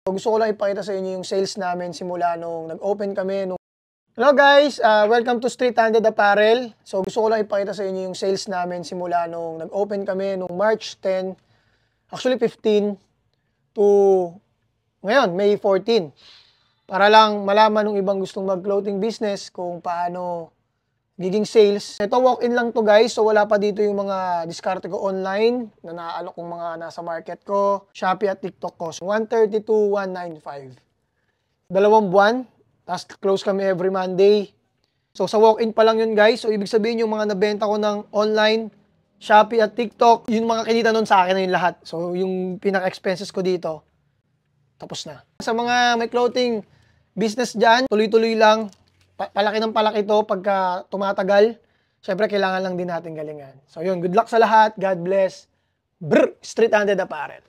Gusto ko lang ipakita sa inyo yung sales namin simula nung nag-open kami. Hello guys! Welcome to Street Handed Apparel. So gusto ko lang ipakita sa inyo yung sales namin simula nung nag-open kami nung March 10, actually 15, to ngayon, May 14. Para lang malaman ng ibang gustong mag-clothing business kung paano giging sales. Ito walk-in lang to guys, so wala pa dito yung mga diskarte ko online na naaalok kong mga nasa market ko, Shopee at TikTok ko. So 130 to 195. 2 buwan, tapos close kami every Monday. So sa walk-in pa lang yun guys, so ibig sabihin yung mga nabenta ko ng online, Shopee at TikTok, yung mga kinita nun sa akin na yung lahat. So yung pinaka-expenses ko dito, tapos na. Sa mga may clothing business dyan, tuloy-tuloy lang. Palaki ng palaki to pagka tumatagal. Siyempre, kailangan lang din natin galingan. So yun, good luck sa lahat. God bless. Street Handed Apparel.